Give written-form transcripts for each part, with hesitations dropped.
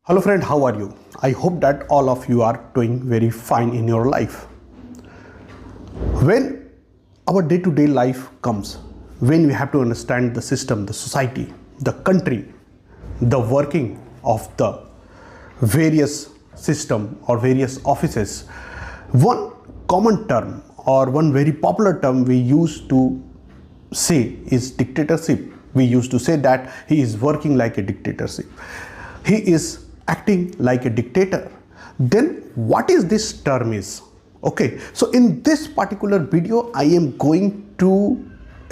Hello friend, how are you? I hope that all of you are doing very fine in your life. When our day-to-day life comes, when we have to understand the system, the society, the country, the working of the various system or various offices, one common term or one very popular term we used to say is dictatorship. We used to say that he is working like a dictatorship. He is acting like a dictator. Then what is this term is? Okay, so in this particular video I am going to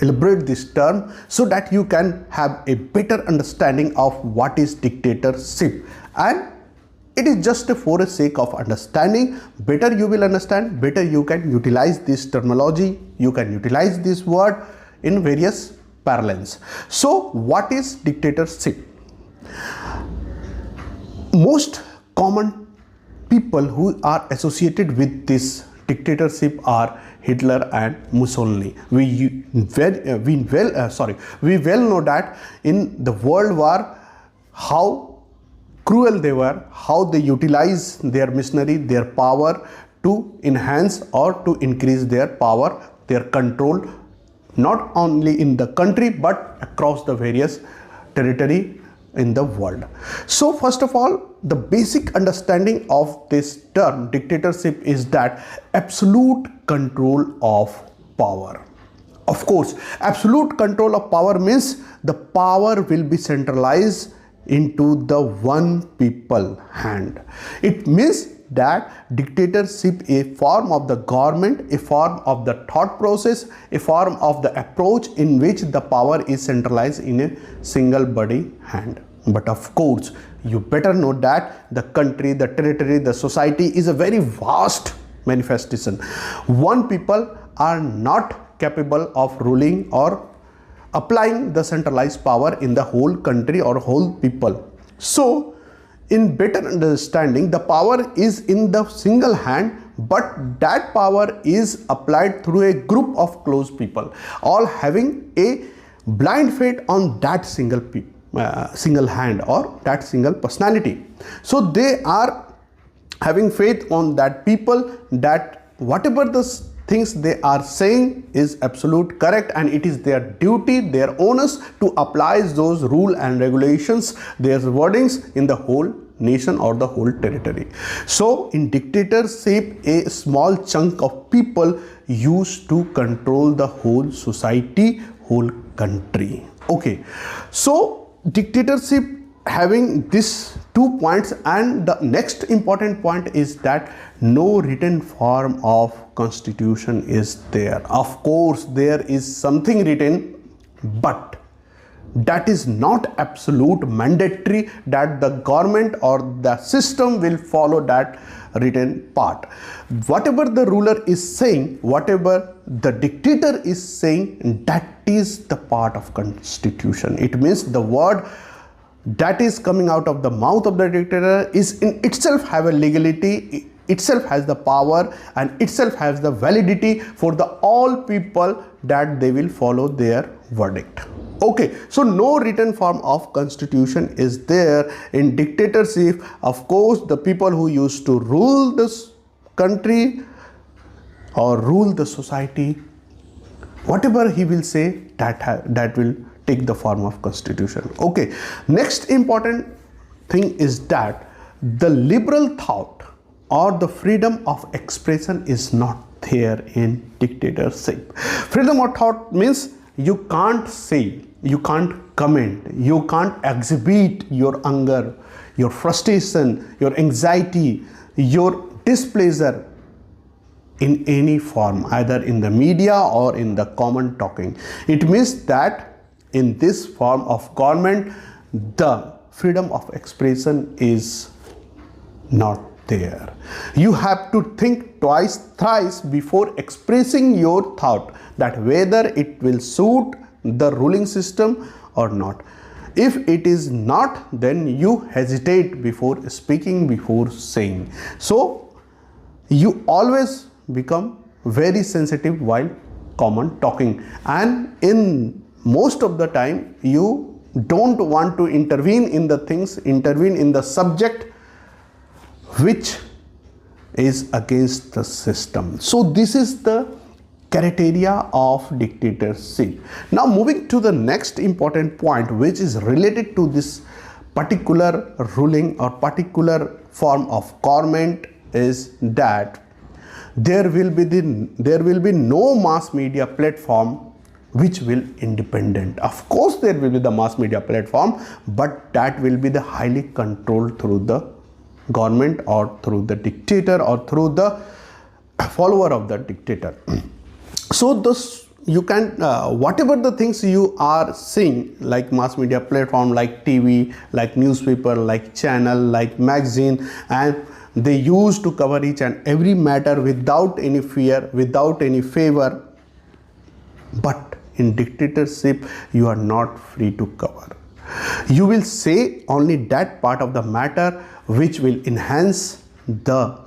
elaborate this term so that you can have a better understanding of what is dictatorship, and it is just for the sake of understanding. Better you will understand, better you can utilize this terminology, you can utilize this word in various parlance. So what is dictatorship? Most common people who are associated with this dictatorship are Hitler and Mussolini. We well know that in the World War how cruel they were, how they utilize their machinery, their power to enhance or to increase their power, their control, not only in the country but across the various territory in the world. So first of all, the basic understanding of this term dictatorship is that absolute control of power. Of course, absolute control of power means the power will be centralized into the one people hand. It means that dictatorship is a form of the government, a form of the thought process, a form of the approach in which the power is centralized in a single body hand. But of course, you better know that the country, the territory, the society is a very vast manifestation. One people are not capable of ruling or applying the centralized power in the whole country or whole people. So in better understanding, the power is in the single hand, but that power is applied through a group of close people, all having a blind faith on that single hand or that single personality. So they are having faith on that people, that whatever the things they are saying is absolute correct, and it is their duty, their onus to apply those rules and regulations, their wordings in the whole nation or the whole territory. So in dictatorship, a small chunk of people used to control the whole society, whole country. Okay, so dictatorship having these 2 points, and the next important point is that no written form of constitution is there. Of course there is something written, but that is not absolute mandatory that the government or the system will follow that written part. Whatever the ruler is saying, whatever the dictator is saying, that is the part of constitution. It means the word that is coming out of the mouth of the dictator is in itself have a legality, itself has the power, and itself has the validity for the all people that they will follow their verdict. Okay, so no written form of constitution is there in dictatorship. Of course, the people who used to rule this country or rule the society, whatever he will say, that will take the form of constitution. Okay, next important thing is that the liberal thought or the freedom of expression is not there in dictatorship. Freedom of thought means you can't say, you can't comment, you can't exhibit your anger, your frustration, your anxiety, your displeasure in any form, either in the media or in the common talking. It means that in this form of government, the freedom of expression is not there. You have to think twice, thrice before expressing your thought, that whether it will suit the ruling system or not. If it is not, then you hesitate before speaking, before saying. So you always become very sensitive while common talking, and in most of the time you don't want to intervene in the things, intervene in the subject which is against the system. So this is the criteria of dictatorship. Now moving to the next important point, which is related to this particular ruling or particular form of government, is that there will be no mass media platform which will independent. Of course there will be the mass media platform, but that will be the highly controlled through the government or through the dictator or through the follower of the dictator. So this you can whatever the things you are seeing, like mass media platform, like TV, like newspaper, like channel, like magazine, and they used to cover each and every matter without any fear, without any favor. But in dictatorship you are not free to cover. You will say only that part of the matter which will enhance the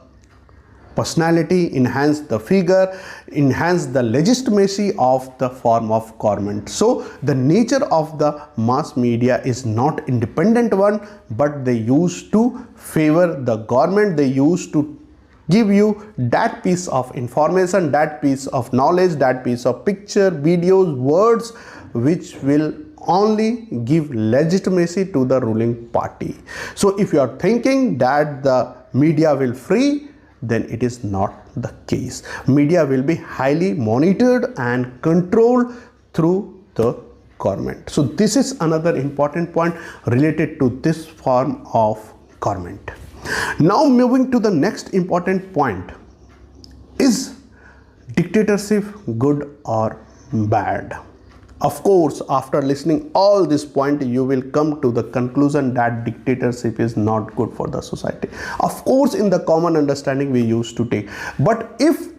personality, enhance the figure, enhance the legitimacy of the form of government. So the nature of the mass media is not independent one, but they used to favor the government. They used to give you that piece of information, that piece of knowledge, that piece of picture, videos, words, which will only give legitimacy to the ruling party. So if you are thinking that the media will free, then it is not the case. Media will be highly monitored and controlled through the government. So this is another important point related to this form of government. Now moving to the next important point, is dictatorship good or bad? Of course, after listening all this point, you will come to the conclusion that dictatorship is not good for the society. Of course, in the common understanding we used to take. But if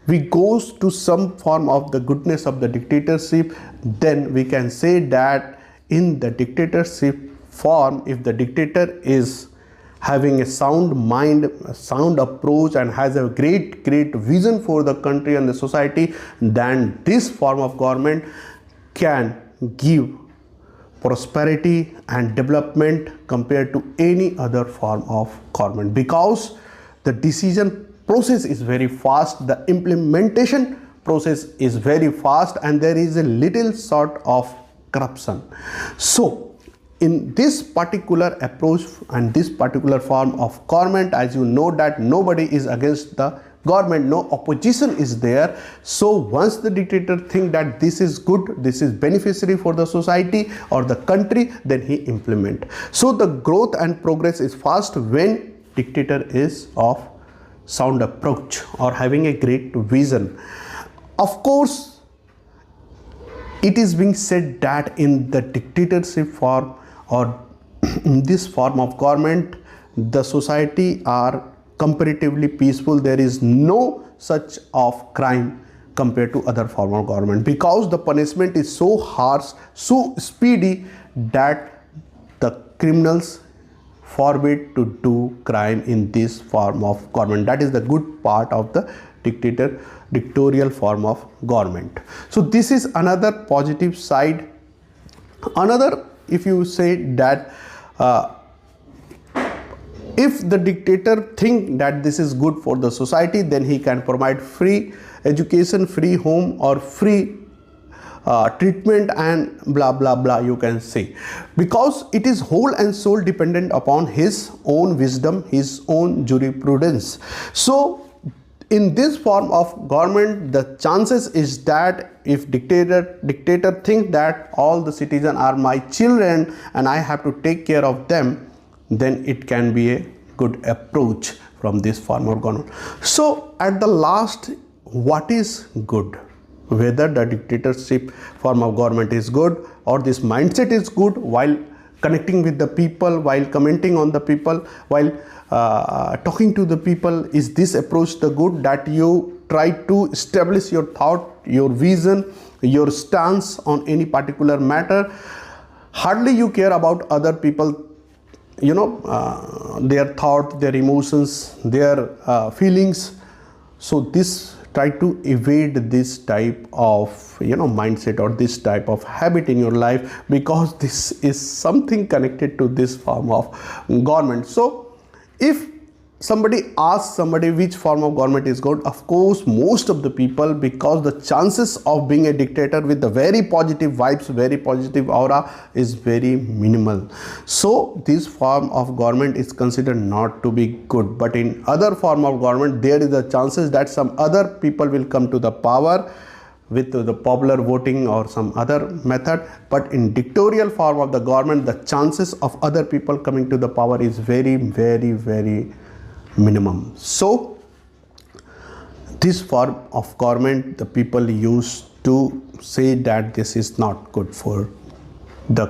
we goes to some form of the goodness of the dictatorship, then we can say that in the dictatorship form, if the dictator is having a sound mind, a sound approach, and has a great vision for the country and the society, then this form of government can give prosperity and development compared to any other form of government, because the decision process is very fast, the implementation process is very fast, and there is a little sort of corruption. So in this particular approach and this particular form of government, as you know that nobody is against the government, no opposition is there. So once the dictator think that this is good, this is beneficiary for the society or the country, then he implement. So the growth and progress is fast when dictator is of sound approach or having a great vision. Of course, it is being said that in the dictatorship form or in this form of government, the society are comparatively peaceful. There is no such of crime compared to other form of government, because the punishment is so harsh, so speedy, that the criminals forbid to do crime in this form of government. That is the good part of the dictatorial form of government. So this is another positive side. Another, if you say that if the dictator think that this is good for the society, then he can provide free education, free home, or free treatment, and blah blah blah, you can say, because it is whole and soul dependent upon his own wisdom, his own jurisprudence. So in this form of government, the chances is that if dictator think that all the citizens are my children and I have to take care of them, then it can be a good approach from this form of government. So at the last, what is good? Whether the dictatorship form of government is good or this mindset is good, while connecting with the people, while commenting on the people, while talking to the people, is this approach the good, that you try to establish your thought, your vision, your stance on any particular matter? Hardly you care about other people, you know, their thought, their emotions, their feelings. So this try to evade this type of mindset or this type of habit in your life, because this is something connected to this form of government. So if somebody asks somebody which form of government is good, of course most of the people, because the chances of being a dictator with the very positive vibes, very positive aura is very minimal. So this form of government is considered not to be good. But in other form of government, there is a chances that some other people will come to the power with the popular voting or some other method. But in dictatorial form of the government, the chances of other people coming to the power is very, very, very minimum. So this form of government, the people used to say that this is not good for the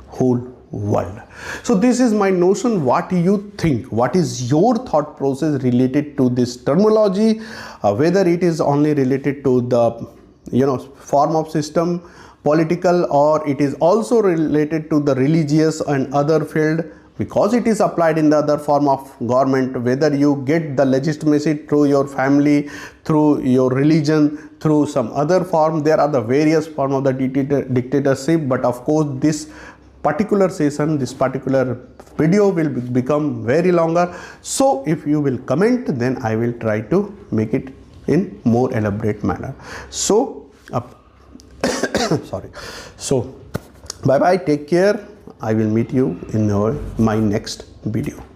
whole world. So this is my notion. What do you think? What is your thought process related to this terminology? Whether it is only related to the form of system, political, or it is also related to the religious and other field, because it is applied in the other form of government. Whether you get the legitimacy through your family, through your religion, through some other form, there are the various form of the dictatorship. But of course this particular session, this particular video will become very longer. So if you will comment, then I will try to make it in more elaborate manner. So sorry. So bye bye, take care. I will meet you in my next video.